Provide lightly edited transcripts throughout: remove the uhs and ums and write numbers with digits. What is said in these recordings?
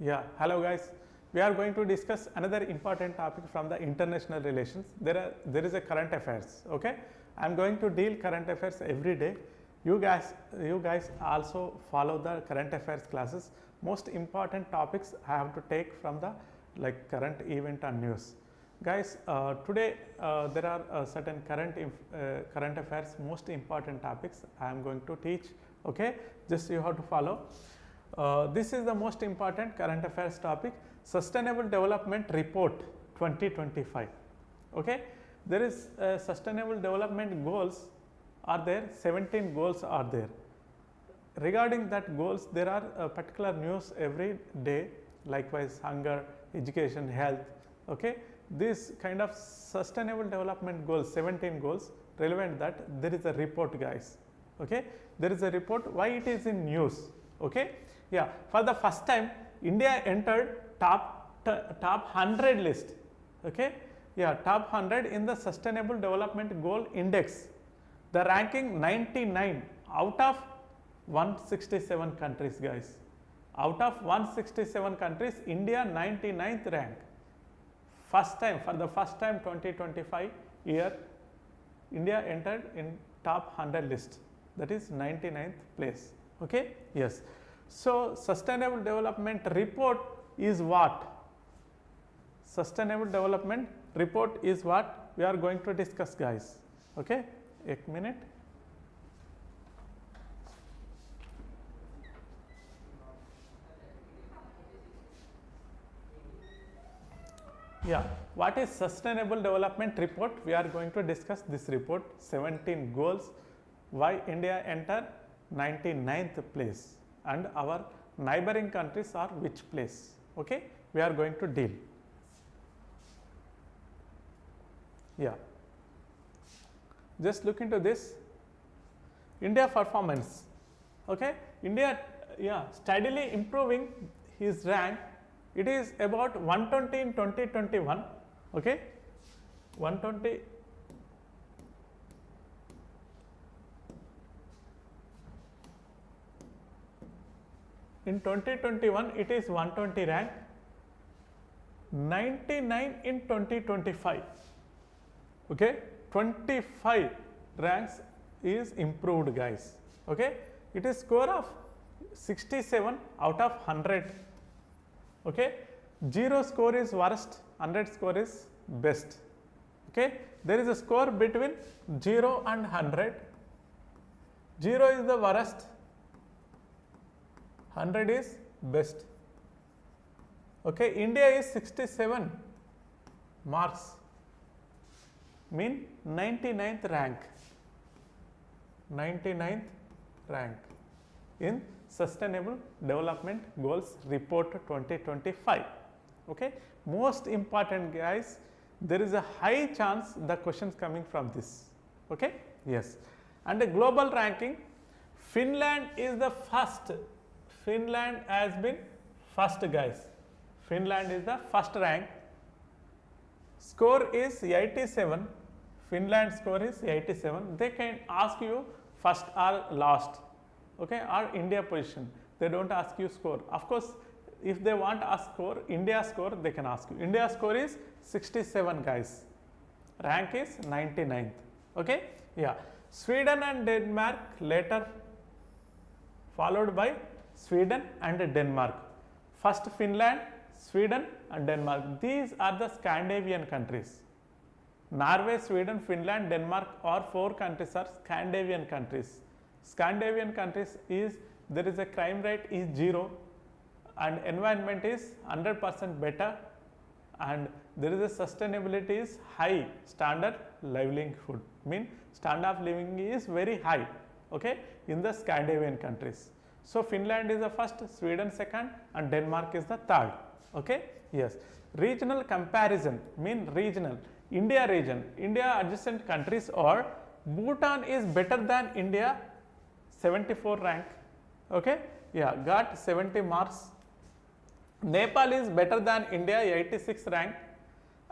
Yeah, hello guys. We are going to discuss another important topic from the international relations. There is a current affairs. Okay, I am going to deal current affairs every day. You guys also follow the current affairs classes. Most important topics I have to take from the current event and news. Guys, today there are certain current affairs most important topics I am going to teach. Okay, just you have to follow. This is the most important current affairs topic, Sustainable Development Report 2025. Okay, there is Sustainable Development Goals are there, 17 goals are there. Regarding that goals, there are particular news every day, likewise hunger, education, health. Okay, this kind of Sustainable Development Goals, 17 goals, relevant that there is a report, guys. Okay, there is a report. Why it is in news? Okay. Yeah, for the first time India entered top 100 list. Okay, yeah, top 100 in the Sustainable Development Goal Index. The ranking 99 out of 167 countries, guys. Out of 167 countries, India 99th rank. First time, for the first time 2025 year, India entered in top 100 list. That is 99th place. Okay, yes. So, Sustainable Development Report is what? Sustainable Development Report is what we are going to discuss, guys. Okay, a minute. Yeah, what is Sustainable Development Report? We are going to discuss this report, 17 goals, why India enter 99th place. And our neighboring countries are which place. Okay, we are going to deal. Yeah, just look into this. India performance. Okay, India, yeah, steadily improving his rank. It is about 120 in 2021. Okay, 120. In 2021, it is 120 rank, 99 in 2025. Okay, 25 ranks is improved, guys. Okay, it is score of 67 out of 100. Okay, 0 score is worst, 100 score is best. Okay, there is a score between 0 and 100. 0 is the worst, 100 is best. Okay, India is 67 marks, mean 99th rank, 99th rank in Sustainable Development Goals Report 2025. Okay, most important, guys, there is a high chance the questions coming from this. Okay, yes, and the global ranking, Finland is the first. Finland has been first, guys. Finland is the first rank. Score is 87. Finland score is 87. They can ask you first or last. Okay, or India position. They don't ask you score. Of course, if they want to ask score, India score, they can ask you. India score is 67, guys. Rank is 99th. Okay, yeah. Sweden and Denmark later, followed by Sweden and Denmark. First Finland, Sweden and Denmark. These are the Scandinavian countries. Norway, Sweden, Finland, Denmark, all 4 countries are Scandinavian countries. Scandinavian countries is, there is a crime rate is 0 and environment is 100% better, and there is a sustainability is high, standard livelihood, mean standard of living is very high. Okay, in the Scandinavian countries. So, Finland is the first, Sweden second and Denmark is the third. Okay, yes. Regional comparison, mean regional, India region, India adjacent countries, or Bhutan is better than India, 74 rank. Okay, yeah, got 70 marks. Nepal is better than India, 86 rank,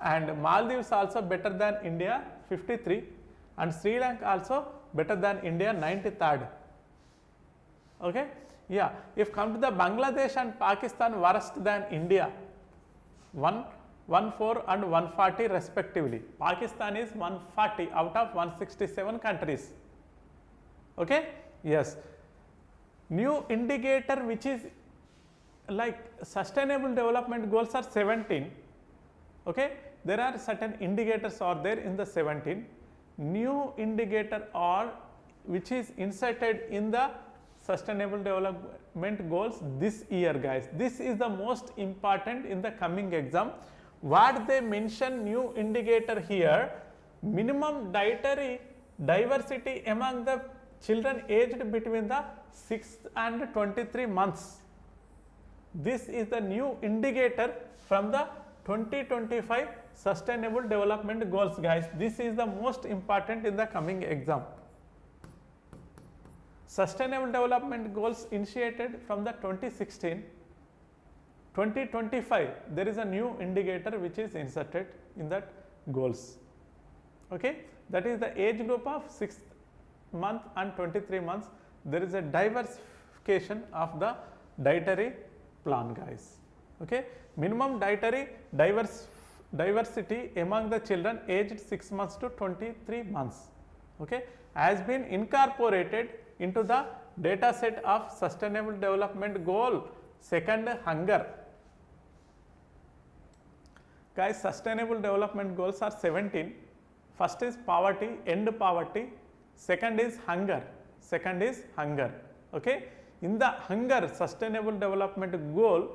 and Maldives also better than India, 53, and Sri Lanka also better than India, 93rd. Okay, Yeah, if come to the Bangladesh and Pakistan worse than India, 114 and 140 respectively. Pakistan is 140 out of 167 countries. Okay? Yes. New indicator which is like sustainable development goals are 17. Okay? There are certain indicators are there in the 17. New indicator or which is inserted in the sustainable development goals this year, guys. This is the most important in the coming exam. What they mention new indicator here, minimum dietary diversity among the children aged between the 6 and 23 months. This is the new indicator from the 2025 sustainable development goals, guys. This is the most important in the coming exam. Sustainable development goals initiated from the 2016, 2025 there is a new indicator which is inserted in that goals. Okay? That is the age group of 6th month and 23 months. There is a diversification of the dietary plan, guys. Okay? Minimum dietary diversity among the children aged 6 months to 23 months, okay, has been incorporated into the data set of sustainable development goal second, hunger. Guys, sustainable development goals are 17. First is poverty, end poverty. Second is hunger. Okay. In the hunger sustainable development goal,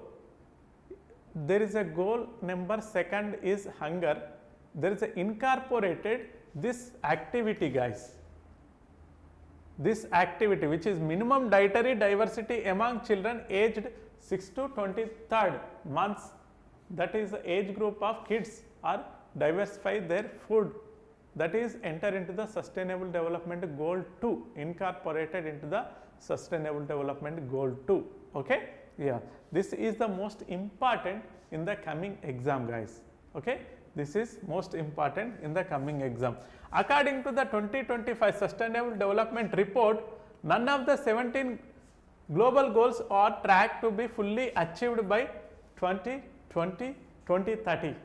there is a goal number second is hunger. There is a incorporated this activity, guys. This activity which is minimum dietary diversity among children aged 6 to 23rd months, that is the age group of kids are diversify their food, that is enter into the sustainable development goal 2, incorporated into the sustainable development goal 2. Okay? Yeah, this is the most important in the coming exam, guys. Okay? This is most important in the coming exam. According to the 2025 Sustainable Development Report, none of the 17 global goals are tracked to be fully achieved by 2030.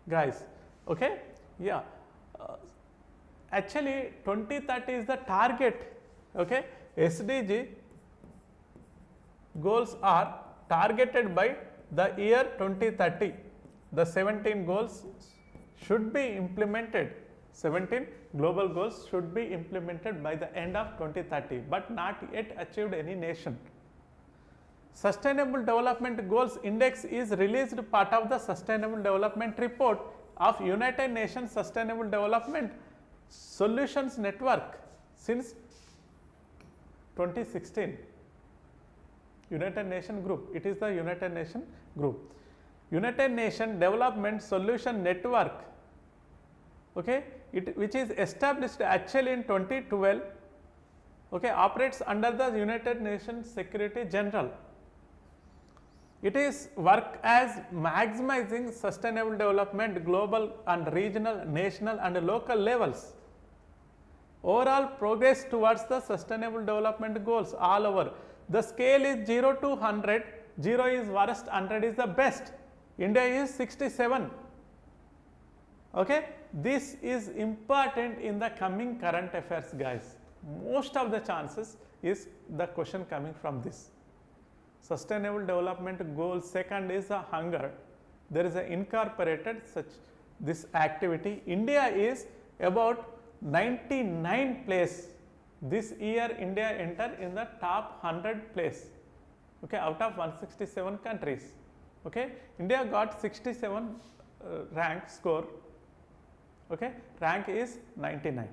Guys, okay? Yeah. Actually, 2030 is the target. Okay? SDG goals are targeted by the year 2030. The 17 goals should be implemented, 17 global goals should be implemented by the end of 2030, but not yet achieved any nation. Sustainable Development Goals Index is released part of the Sustainable Development Report of United Nations Sustainable Development Solutions Network since 2016. United Nation Group, it is the United Nation Group. United Nation Development Solution Network, okay, which is established actually in 2012, okay, operates under the United Nations Secretary General. It is work as maximizing sustainable development global and regional, national and local levels. Overall progress towards the sustainable development goals all over. The scale is 0 to 100, 0 is worst, 100 is the best. India is 67. Okay? This is important in the coming current affairs, guys. Most of the chances is the question coming from this. Sustainable development goal second is a hunger. There is a incorporated such this activity. India is about 99 place. This year India enter in the top 100 place, okay, out of 167 countries. Okay, India got 67 rank score. Okay, rank is 99.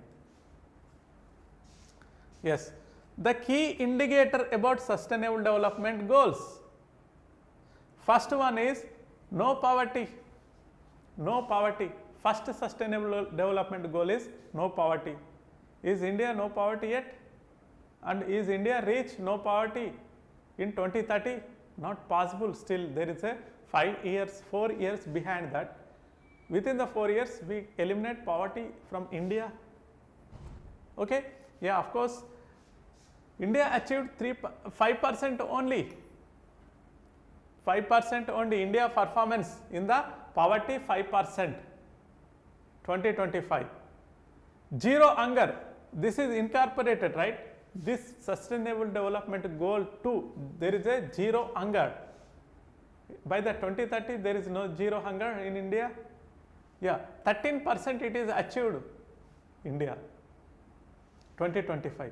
Yes, the key indicator about sustainable development goals. First one is no poverty. No poverty. First sustainable development goal is no poverty. Is India no poverty yet? And is India reach no poverty in 2030? Not possible. Still there is a 5 years, 4 years behind that. Within the 4 years we eliminate poverty from India. Okay? Yeah, of course, India achieved 5% only. 5% only India performance in the poverty, 5%, 2025. Zero hunger, this is incorporated, right? This sustainable development goal 2, there is a zero hunger. By the 2030, there is no zero hunger in India. Yeah, 13% it is achieved, India, 2025.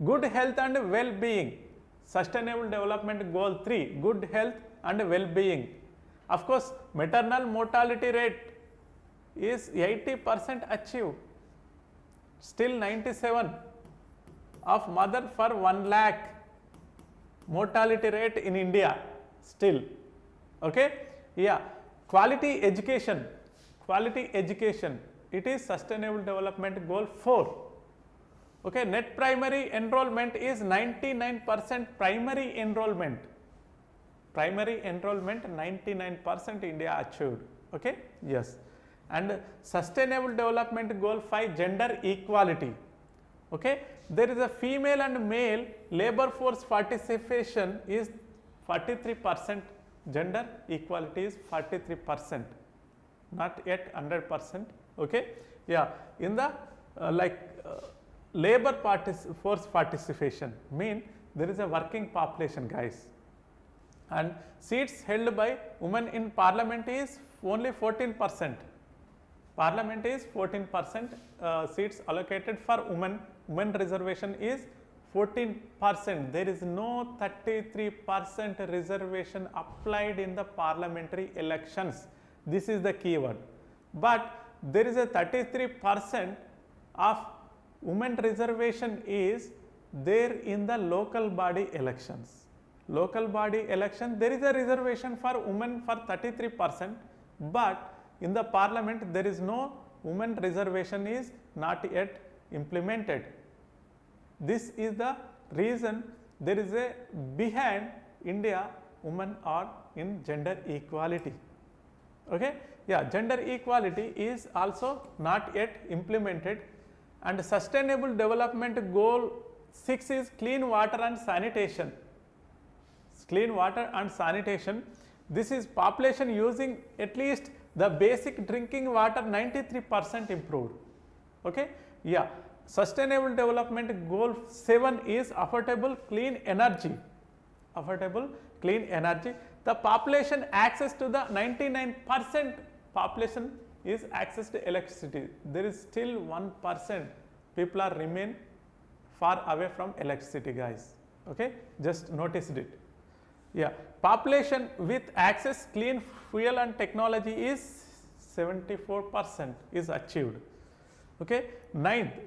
Good health and well-being, sustainable development goal 3, good health and well-being. Of course, maternal mortality rate is 80% achieved, still 97 of mother for 1 lakh mortality rate in India still. Okay, yeah, quality education, it is sustainable development goal 4. Okay, net primary enrollment is 99% primary enrollment. 99% India achieved. Okay, yes. And sustainable development goal 5, gender equality. Okay, there is a female and male labor force participation is 43%, gender equality is 43%, not yet 100%. Okay, yeah, in the labor force participation mean there is a working population, guys, and seats held by women in parliament is only 14%. Parliament is 14%, seats allocated for women, reservation is 14%. There is no 33% reservation applied in the parliamentary elections. This is the keyword. But there is a 33% of women reservation is there in the local body elections. Local body election, there is a reservation for women for 33%, but in the parliament there is no women reservation is not yet implemented. This is the reason there is a behind India women are in gender equality. Okay, yeah, gender equality is also not yet implemented. And sustainable development goal 6 is clean water and sanitation. Clean water and sanitation, this is population using at least the basic drinking water 93% improved. Okay, yeah, sustainable development goal 7 is affordable clean energy. Affordable clean energy, the population access to the 99% population is access to electricity. There is still 1% people are remain far away from electricity, guys. Okay, just noticed it. Yeah, population with access clean fuel and technology is 74% is achieved. Okay,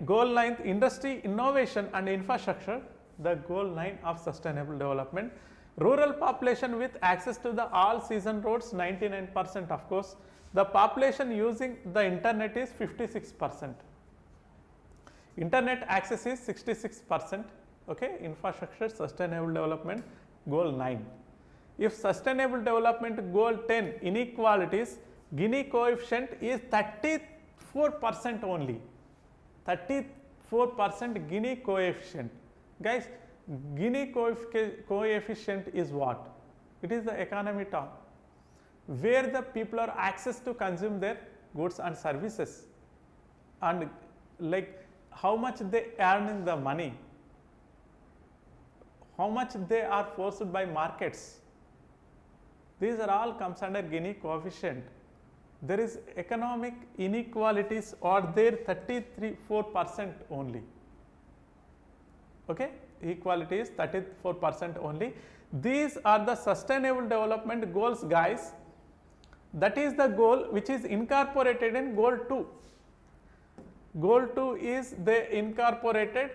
goal 9, industry, innovation and infrastructure, the goal 9 of sustainable development. Rural population with access to the all season roads 99%, of course. The population using the internet is 56%. Internet access is 66%. Okay, infrastructure, sustainable development goal 9. If sustainable development goal 10, inequalities, Gini coefficient is 34% only. 34% Gini coefficient. Guys, Gini coefficient is what? It is the economy term, where the people are access to consume their goods and services, and like how much they earn in the money, how much they are forced by markets. These are all comes under Gini coefficient. There is economic inequalities are there 34% only. Okay, equality is 34% only. These are the sustainable development goals, guys. That is the goal which is incorporated in goal 2. Goal 2 is they incorporated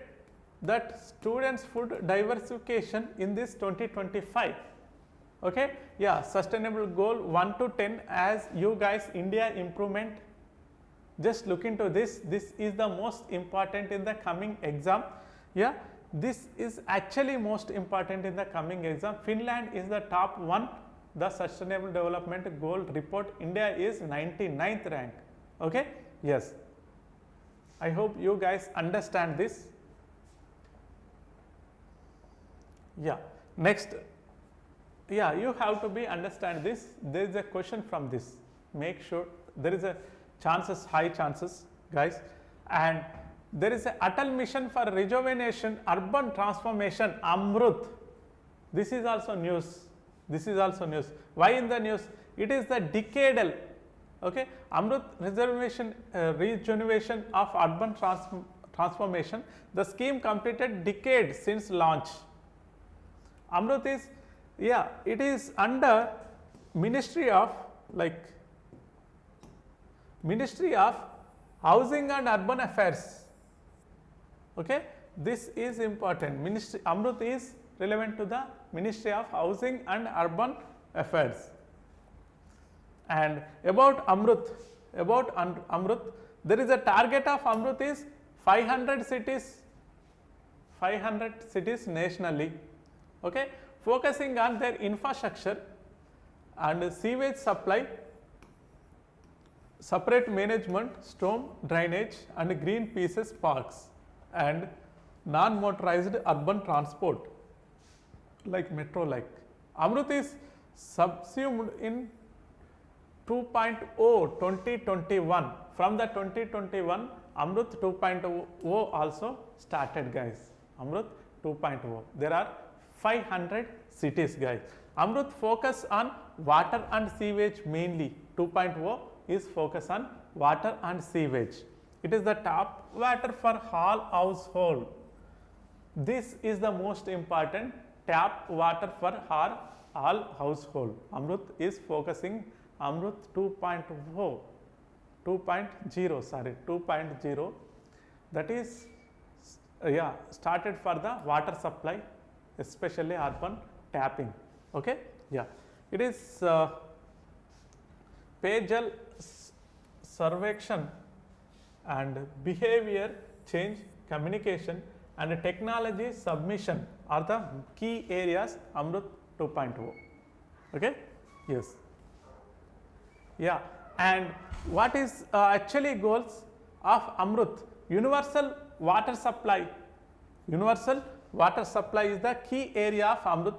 that students food diversification in this 2025. Okay, yeah, sustainable goal 1 to 10 as you guys India improvement. Just look into this. This is the most important in the coming exam. Yeah, this is actually most important in the coming exam. Finland is the top one. The sustainable development goal report, India is 99th rank. Okay, yes. I hope you guys understand this. Yeah. Next, yeah, you have to be understand this. There is a question from this. Make sure there is a chances, high chances, guys, and there is a Atal Mission for Rejuvenation, Urban Transformation, Amrut. This is also news. This is also news. Why in the news? It is the decadal, okay, Amrut rejuvenation of urban transformation. The scheme completed decade since launch. Amrut is, yeah, it is under Ministry of Ministry of Housing and Urban Affairs. Okay, this is important. Ministry Amrut is relevant to the Ministry of Housing and Urban Affairs. And about Amrut, there is a target of Amrut is 500 cities nationally, okay, focusing on their infrastructure and sewage supply, separate management, storm drainage and green pieces parks, and non-motorized urban transport like metro like. Amrut is subsumed in 2.0 2021. From the 2021, Amrut 2.0 also started, guys. Amrut 2.0. There are 500 cities, guys. Amrut focus on water and sewage mainly. 2.0 is focus on water and sewage. It is the tap water for all household. This is the most important, tap water for all household. Amrut is focusing Amrut 2.0, 2.0, that is started for the water supply, especially urban tapping. Okay, yeah, it is Payjal Survection and behavior change, communication and technology submission are the key areas Amrut 2.0. Okay, yes, yeah. And what is actually goals of Amrut? Universal water supply. Universal water supply is the key area of Amrut.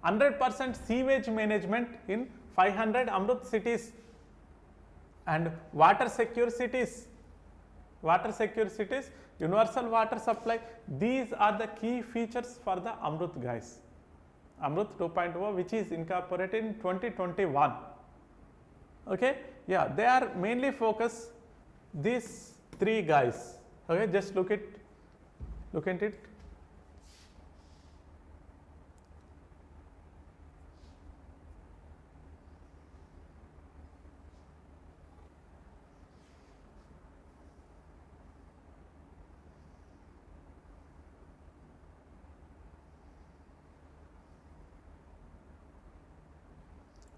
100% sewage management in 500 Amrut cities, and water secure cities, universal water supply. These are the key features for the Amrut, guys. Amrut 2.0, which is incorporated in 2021. Okay, yeah, they are mainly focus these three guys. Okay, just look at it.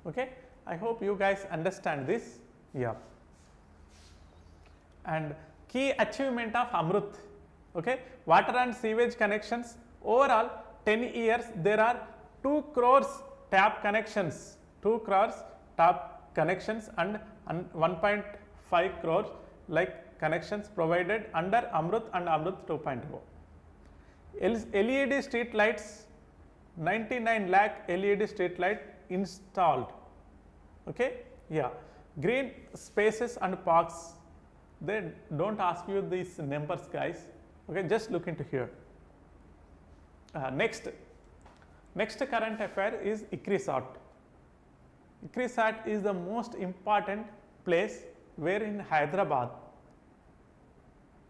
Okay, I hope you guys understand this. Yeah. And key achievement of Amrut. Okay, water and sewage connections. Overall, 10 years there are 2 crores tap connections, and 1.5 crores like connections provided under Amrut and Amrut 2.0. LED street lights, 99 lakh LED street light installed. Okay, yeah. Green spaces and parks, they don't ask you these numbers, guys. Okay, just look into here. Next current affair is ICRISAT. ICRISAT is the most important place where in Hyderabad.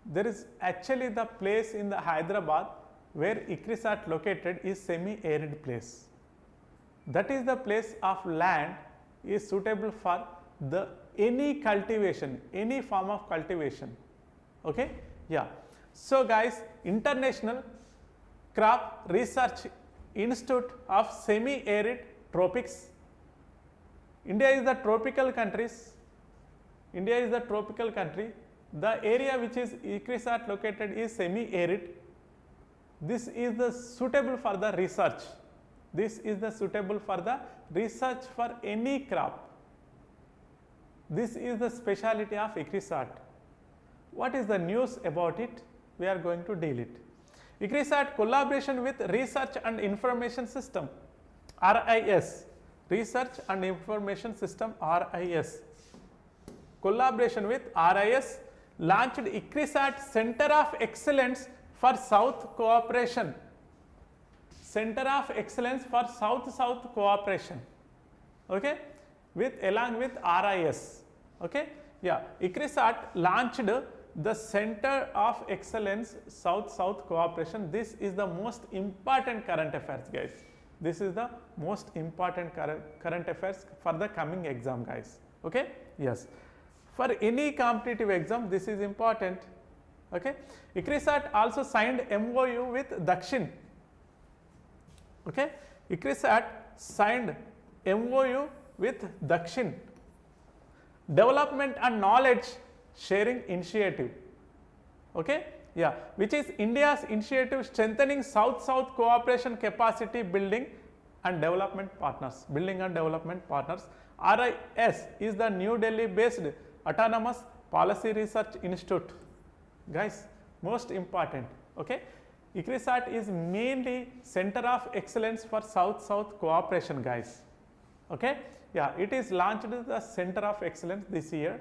There is actually the place in the Hyderabad where ICRISAT located is semi-arid place. That is the place of land is suitable for the any cultivation, any form of cultivation. Okay, yeah. So guys, International Crop Research Institute of Semi-Arid Tropics. India is the tropical country. The area which is ICRISAT located is semi-arid. This is the suitable for the research. For any crop. This is the speciality of ICRISAT. What is the news about it? We are going to deal it. ICRISAT collaboration with Research and Information System, RIS, Research and Information System, RIS. Collaboration with RIS launched ICRISAT Center of Excellence for South Cooperation. Center of Excellence for South-South Cooperation, okay, along with RIS, okay. Yeah, ICRISAT launched the Center of Excellence South-South Cooperation. This is the most important current affairs, guys. This is the most important current affairs for the coming exam, guys, okay. Yes, for any competitive exam this is important, okay. ICRISAT also signed MOU with Dakshin, okay. ICRISAT signed MOU with Dakshin, Development and Knowledge Sharing Initiative, okay. Yeah, which is India's initiative strengthening South-South cooperation capacity building and development partners. RIS is the New Delhi based Autonomous Policy Research Institute, guys, most important, okay. ICRISAT is mainly Center of Excellence for South-South Cooperation, guys, okay. Yeah, it is launched the Center of Excellence this year,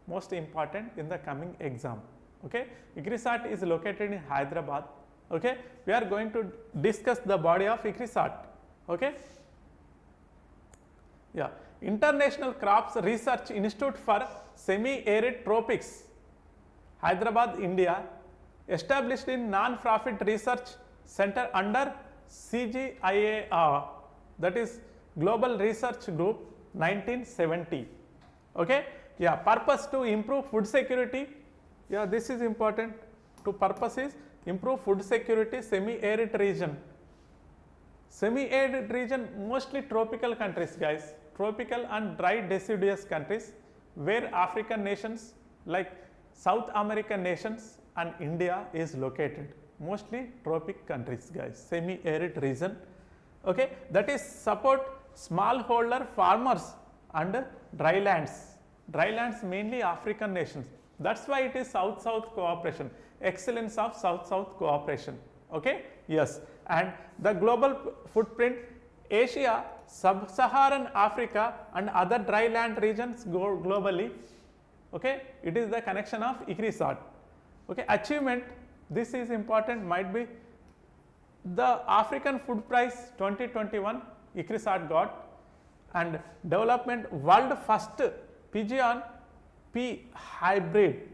most important in the coming exam, okay. ICRISAT is located in Hyderabad, okay. We are going to discuss the body of ICRISAT, okay. Yeah, International Crops Research Institute for Semi-Arid Tropics, Hyderabad, India, established in non-profit research center under CGIAR, that is Global Research Group, 1970, okay. Yeah, purpose to improve food security. Yeah, this is important. To purpose is improve food security, semi-arid region. Semi-arid region mostly tropical countries, guys, tropical and dry deciduous countries, where African nations like South American nations and India is located, mostly tropic countries, guys, semi-arid region, okay. That is support smallholder farmers and drylands mainly African nations. That's why it is South-South cooperation, excellence of South-South cooperation, okay. Yes, and the global footprint, Asia, Sub-Saharan Africa and other dry land regions globally, okay. It is the connection of ICRISAT, okay. Achievement, this is important, might be the African Food Prize 2021 ICRISAT got, and development world first pigeon pea hybrid.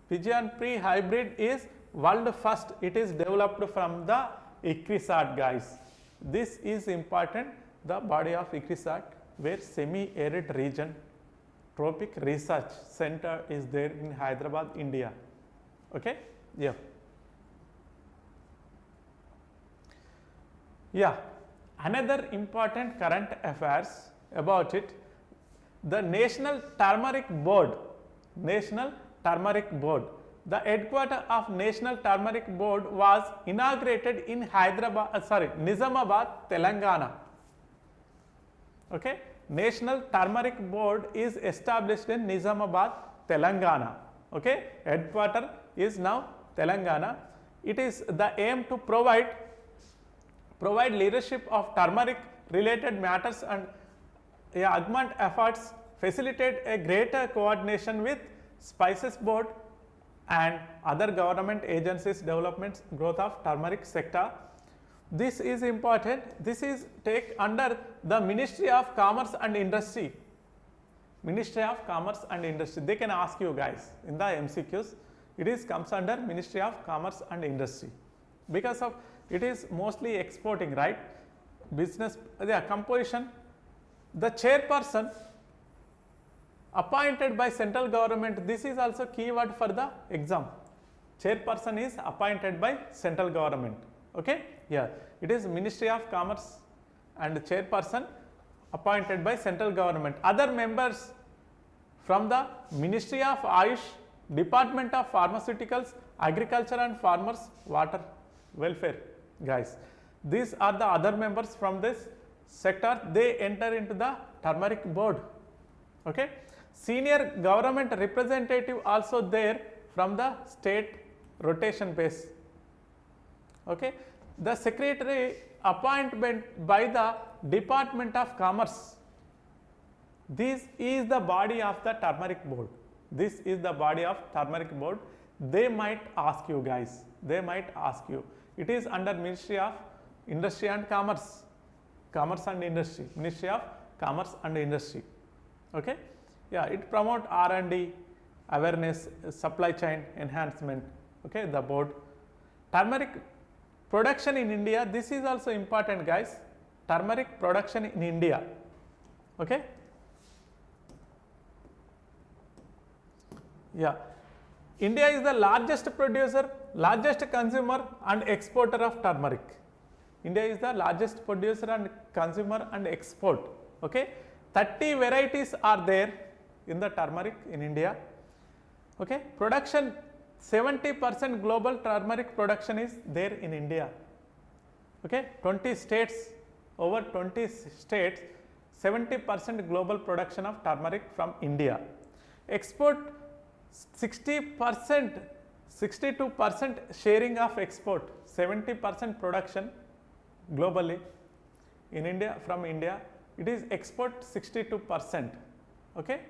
Pigeon pea hybrid is world first, it is developed from the ICRISAT, guys. This is important, the body of ICRISAT, where semi-arid region tropic research center is there in Hyderabad, India, okay. Yeah. Yeah, another important current affairs about it, the National Turmeric Board, the headquarters of National Turmeric Board was inaugurated in Nizamabad, Telangana, okay. National Turmeric Board is established in Nizamabad, Telangana, okay. Headquarters is now Telangana. It is the aim to provide leadership of turmeric related matters and augment efforts, facilitate a greater coordination with Spices Board and other government agencies, development growth of turmeric sector. This is important. This is take under the Ministry of Commerce and Industry. Ministry of Commerce and Industry. They can ask you, guys, in the MCQs. It is comes under Ministry of Commerce and Industry, because of it is mostly exporting, right? Business, composition. The chairperson appointed by central government. This is also keyword for the exam. Chairperson is appointed by central government, okay. Yeah, it is Ministry of Commerce and chairperson appointed by central government. Other members from the Ministry of Ayush, Department of Pharmaceuticals, Agriculture and Farmers, Water Welfare, guys. These are the other members from this sector. They enter into the turmeric board, okay. Senior government representative also there from the state rotation base, Okay. The secretary appointment by the Department of Commerce. This is the body of the turmeric board. This is the body of turmeric board. They might ask you guys, they might ask you. It is under Ministry of Industry and Commerce, Commerce and Industry, Ministry of Commerce and Industry. Okay. Yeah, it promote R&D, awareness, supply chain enhancement. Okay, the board. Turmeric production in India, this is also important guys. Turmeric production in India. Okay. Yeah, India is the largest producer, largest consumer and exporter of turmeric. India is the largest producer and consumer and export. Okay, 30 varieties are there in the turmeric in India. Okay, production 70% global turmeric production is there in India. Okay, 20 states, over 20 states, 70% global production of turmeric from India. Export 60%, 62% sharing of export, 70% production globally in India, from India, it is export 62%. Okay.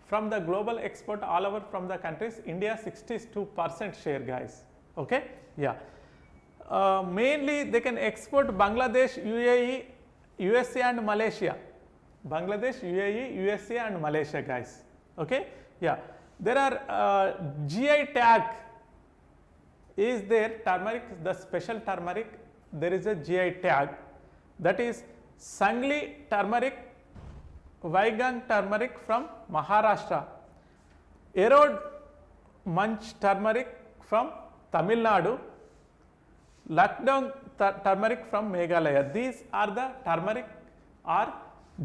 From the global export all over from the countries, India 62% share guys. Okay. Yeah. Mainly they can export Bangladesh, UAE, USA and Malaysia. Bangladesh, UAE, USA and Malaysia guys. Okay. Yeah. There are GI tag is there, turmeric, the special turmeric, there is a GI tag, that is Sangli turmeric, Vaigang turmeric from Maharashtra, Erode Munch turmeric from Tamil Nadu, Lucknow turmeric from Meghalaya. These are the turmeric are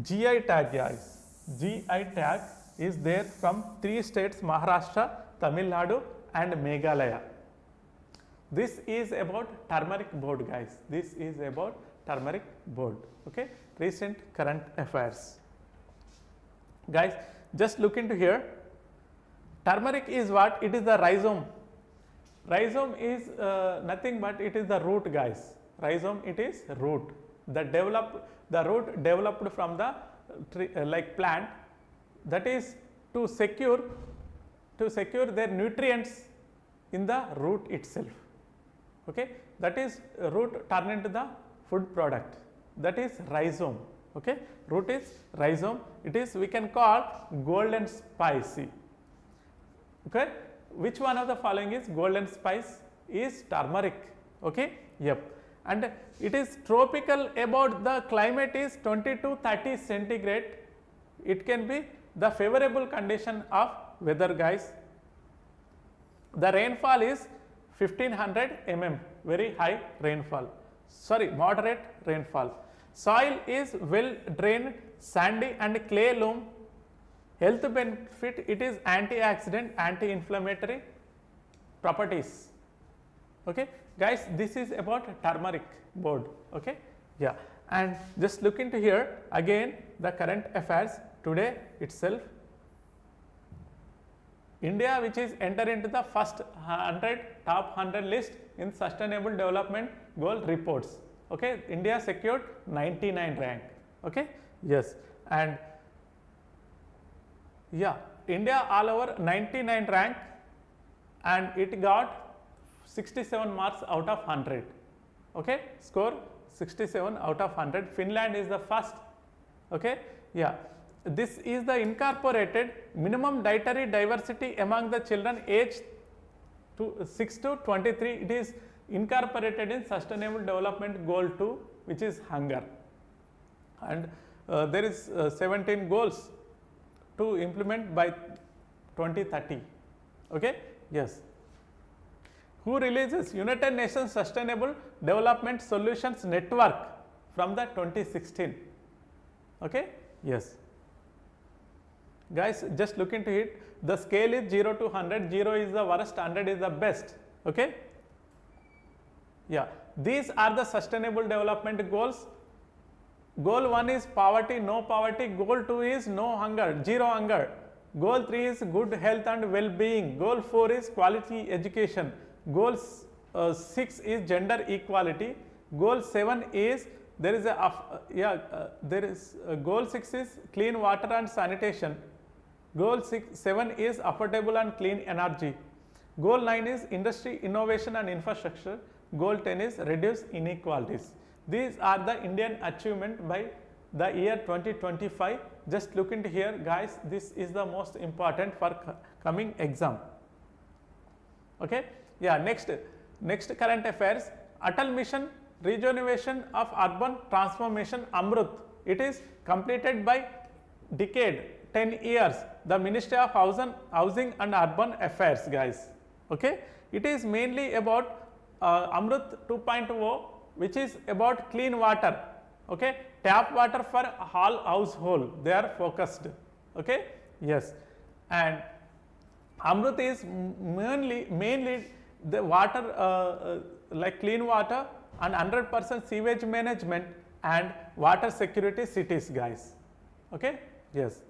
GI tag guys. GI tag is there from 3 states, Maharashtra, Tamil Nadu and Meghalaya. This is about turmeric board guys. This is about turmeric board. Okay. Recent current affairs. Guys, just look into here. Turmeric is what? It is the rhizome. Rhizome is nothing but it is the root guys. Rhizome, it is root. The root developed from the tree, like plant, that is to secure their nutrients in the root itself. Okay, that is root turn into the food product, that is rhizome. Okay, root is rhizome, it is we can call golden spice. Okay, which one of the following is golden spice? Is turmeric. Okay, yep. And it is tropical, about the climate is 20 to 30 centigrade. It can be the favorable condition of weather guys. The rainfall is 1500 mm, very high rainfall, sorry, moderate rainfall. Soil is well drained, sandy and clay loam. Health benefit, it is antioxidant, anti-inflammatory properties. Okay, guys, this is about turmeric board. Okay, yeah, and just look into here again the current affairs today itself. India, which is enter into the first 100 top 100 list in Sustainable Development Goal reports. Okay, India secured 99 rank. Okay, yes, and yeah, India all over 99 rank, and it got 67 marks out of 100. Okay, score 67 out of 100. Finland is the first. Okay, yeah. This is the incorporated minimum dietary diversity among the children aged 6 to 23. It is incorporated in Sustainable Development Goal 2, which is hunger. And there is 17 goals to implement by 2030. Okay, yes. Who releases United Nations Sustainable Development Solutions Network from the 2016. Okay, yes. Guys, just look into it. The scale is 0 to 100. 0 is the worst, 100 is the best. Okay. Yeah, these are the sustainable development goals. Goal 1 is poverty, no poverty. Goal 2 is no hunger, zero hunger. Goal 3 is good health and well-being. Goal 4 is quality education. Goal 6 is gender equality. Goal 7 is there is a goal 6 is clean water and sanitation. Goal 7 is affordable and clean energy. Goal 9 is industry, innovation and infrastructure. Goal 10 is reduce inequalities. These are the Indian achievement by the year 2025. Just look into here, guys. This is the most important for coming exam. Okay. Yeah. Next current affairs. Atal Mission Rejuvenation of Urban Transformation Amrut. It is completed by decade 10 years. The Ministry of Housing and Urban Affairs, guys. Okay. It is mainly about Amrut 2.0, which is about clean water. Okay. Tap water for all household. They are focused. Okay. Yes. And Amrut is mainly the water like clean water and 100% sewage management and water security cities, guys. Okay. Yes.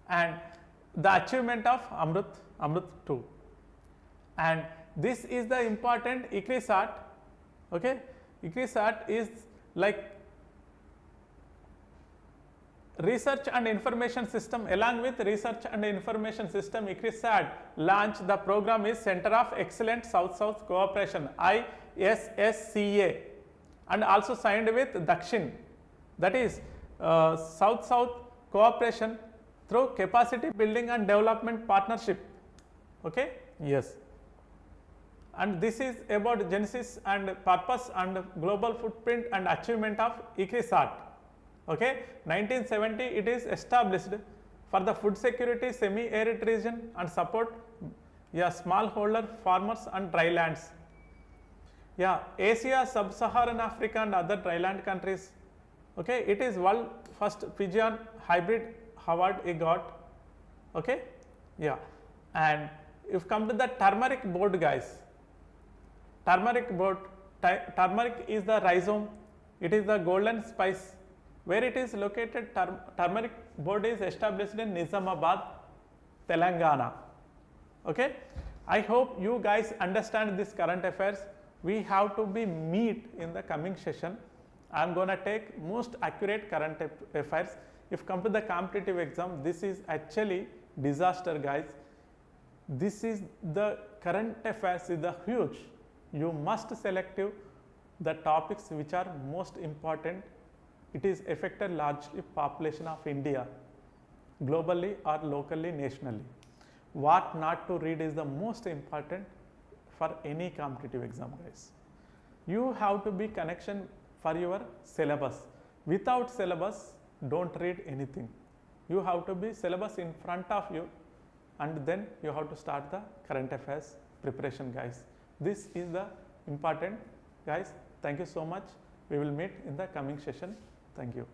And the achievement of Amrut 2. And this is the important ICRISAT. Okay. ICRISAT is like research and information system. Along with research and information system, ICRISAT launched the program is Center of Excellence South-South Cooperation, ISSCA, and also signed with Dakshin, that is South-South Cooperation through capacity building and development partnership. Okay. Yes. And this is about genesis and purpose and global footprint and achievement of ICRISAT. Okay. 1970 it is established for the food security semi-arid region and support smallholder farmers and dry lands. Asia, Sub-Saharan Africa and other dryland countries. Okay. It is world first pigeon hybrid award it got. Okay. And if come to the turmeric board, guys, turmeric is the rhizome, it is the golden spice. Where it is located, turmeric board is established in Nizamabad, Telangana. Okay. I hope you guys understand this current affairs. We have to be meet in the coming session. I am going to take most accurate current affairs. If come to the competitive exam, this is actually disaster, guys. This is the current affairs is the huge. You must select the topics which are most important. It is affected largely population of India, globally or locally, nationally. What not to read is the most important for any competitive exam, guys. You have to be connection for your syllabus. Without syllabus, don't read anything. You have to be syllabus in front of you, and then you have to start the current affairs preparation, guys. This is the important, guys. Thank you so much. We will meet in the coming session. Thank you.